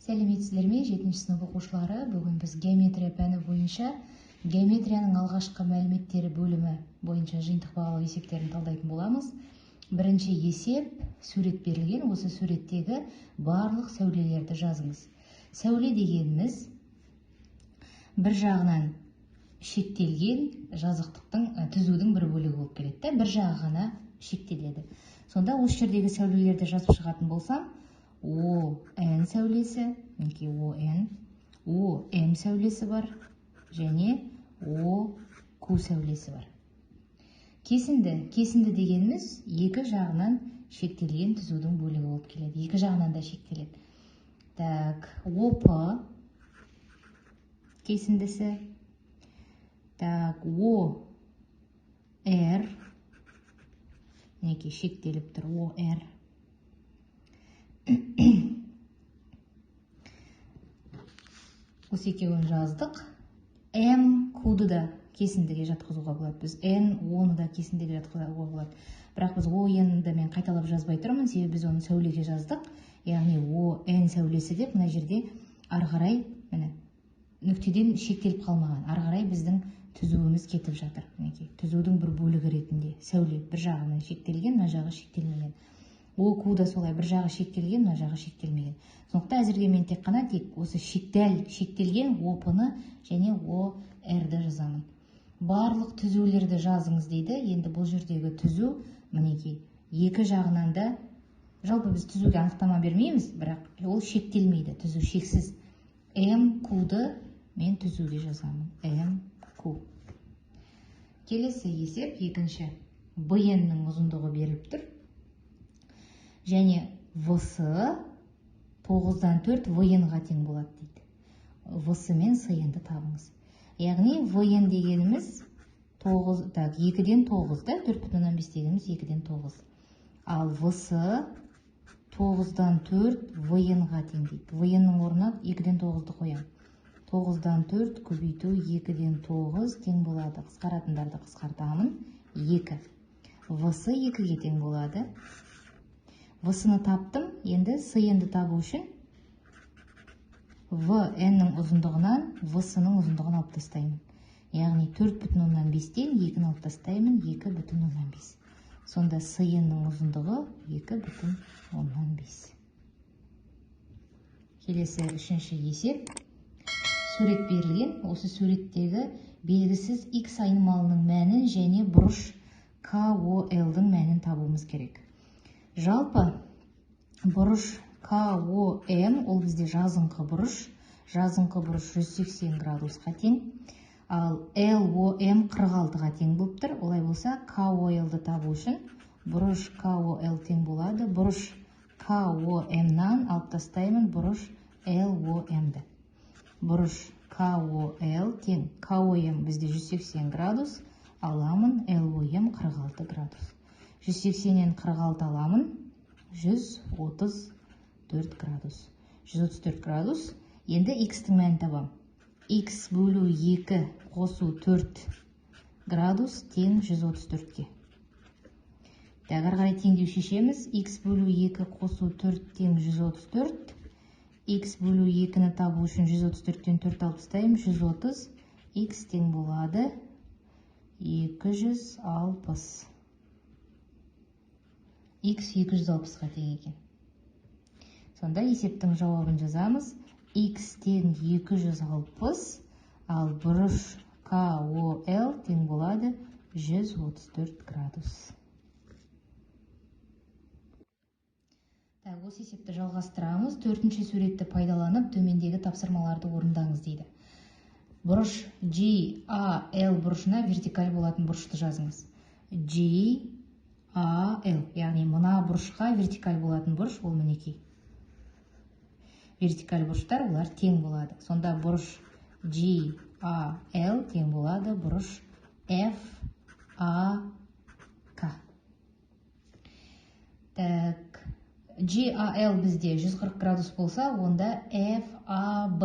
Сәлеметсіздер ме, 7-ші сынып оқушылары? Бүгін біз геометрия пәні бойынша геометрияның алғашқы мәліметтері бөлімі бойынша жиынтық бағалау есептерін талдайтын боламыз. Бірінші есеп, сурет берілген. Осы суреттегі барлық сәулелерді жазыңыз. Сәуле дегеніміз бір жағынан шектелген жазықтықтың түзудің бір бөлігі болып келеді. Бір жағы ғана шектеледі. Сонда осы жердегі сәулелерді жазып шығатын болсам, ОН сәулесі, ОН, ОМ сәулесі бар, және ОQ сәулесі бар. Кесінді дегеніміз екі жағынан шектелген түзудің бөлігі болып келеді. Екі жағынан да шектеледі. ОП кесіндісі, ОР, шектеліп тұр, ОР. Осы екеуін жаздық. МQ'ды да кесіндіге жатқызуға болады. Біз N10-ны да кесіндіге жатқызуға болады. Бірақ біз ON-ды мен қайталап жазбай тұрмын, себебі біз оны сәулеге жаздық. Яғни ON сәулесі деп мына жерде ары қарай нүктеден шектеліп қалмаған. Ары қарай біздің түзуіміз кетіп жатыр. Түзудің бір бөлігі ретінде сәуле бір жағынан шектелген, мына жағы шектелмеген. OQ да солай, бір жағы шектелген, мына жағы шектелмеген. Сондықтан әзірге мен тек қана осы шектелген OP-ны және OR-ды жазамын. Барлық түзулерді жазыңыз дейді. Енді бұл жердегі түзу, мінекей, екі жағынан да, жалпы біз түзуге анықтама бермейміз, бірақ ол шектелмейді, түзу шексіз. MQ-ды мен түзуге жазамын. MQ. Келесі есеп, екінші. BN-нің ұзындығы беріліп тұр. Және VS 9-дан 4 VN-ға тең болады дейді. VS мен SN-ді табыңыз. Яғни VN дегеніміз 2-ден 9, 4,5 дегеніміз 2-ден 9. Ал VS 9-дан 4 VN-ға тең дейді. VN-нің орнына 2-ден 9-ды қоям. 9-дан 4 көбейту 2-ден 9 тең болады. Қысқаратындарды қысқартамын. 2. VS 2-ге тең болады. VS-ны таптым, енді SN-ді табу үшін VN-нің ұзындығынан VS-ның ұзындығын алып тастаймын. Яғни 4,5-тен 2-ні алып тастаймын, 2,5. Сонда SN-нің ұзындығы 2,5. Келесі үшінші есеп. Сурет берілген. Осы суреттегі белгісіз X айнымалының мәнін және бұрыш KOL-дің мәнін табуымыз керек. Жалпы бұрыш KOM ол бізде жазыңқы бұрыш. Жазыңқы бұрыш 180 градусқа тең. Ал LOM 46-ға тең болып тұр. Олай болса, KOL-ды табу үшін бұрыш KOL тең болады. Бұрыш KOM-нан алып тастаймын бұрыш LOM-ді. Бұрыш KOL тең. KOM бізде 180 градус. Аламын LOM 46 градус. 180-нен 46 аламын, 134 градус. 134 градус. Енді X-тің мәнін табам. X бөлу 2 қосу 4 градус тең 134-ке. Ары қарай теңдеу шешеміз. X бөлу 2 қосу 4 тең 134. X бөлу 2-ні табу үшін 134-тен 4 алып тастаймын, 130. X тең болады 260. X 260-ға тең екен. Сонда есептің жауабын жазамыз. X тең 260, ал бұрыш KOL тең болады 134 градус. Осы есепті жалғастырамыз. Төртінші суретті пайдаланып, төмендегі тапсырмаларды орындаңыз дейді. Бұрыш GAL бұрышына вертикаль болатын бұрышты жазыңыз. GAL, яғни мына бұрышқа вертикаль болатын бұрыш, ол мінекей. Вертикаль бұрыштар, олар тең болады. Сонда бұрыш GAL тең болады бұрыш FAK. GAL бізде 140 градус болса, онда FAB.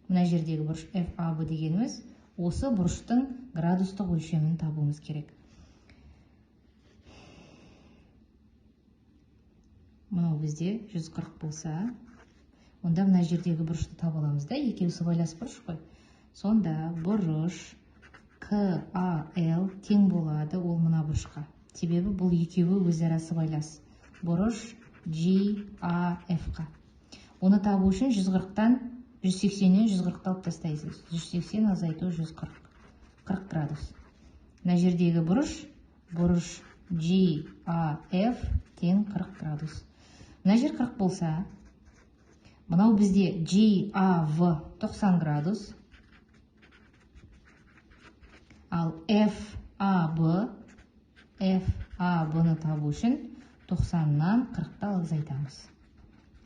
Мына жердегі бұрыш FAB дегеніміз, осы бұрыштың градустық өлшемін табуымыз керек. Мынау бізде 140 болса, Онда мына жердегі бұрышты таба аламыз да, екеуі сыбайлас бұрыш қой. Сонда бұрыш КАЛ тең болады ол мына бұрышқа. Себебі бұл екеуі өзара сыбайлас. Бұрыш GAF-қа. Оны табу үшін 140-тан 180-нен 140-ты алып тастайсыз. 180 азайту 140. 40 градус. Мына жердегі бұрыш GAF тең 40 градус. Мына жер 40 болса, мынау бізде GAV 90 градус, ал FAB-ны табу үшін 90-нан 40-ты азайтамыз.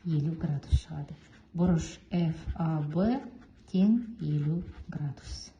50 градус шығады. Бұрыш FAB тең 50 градус.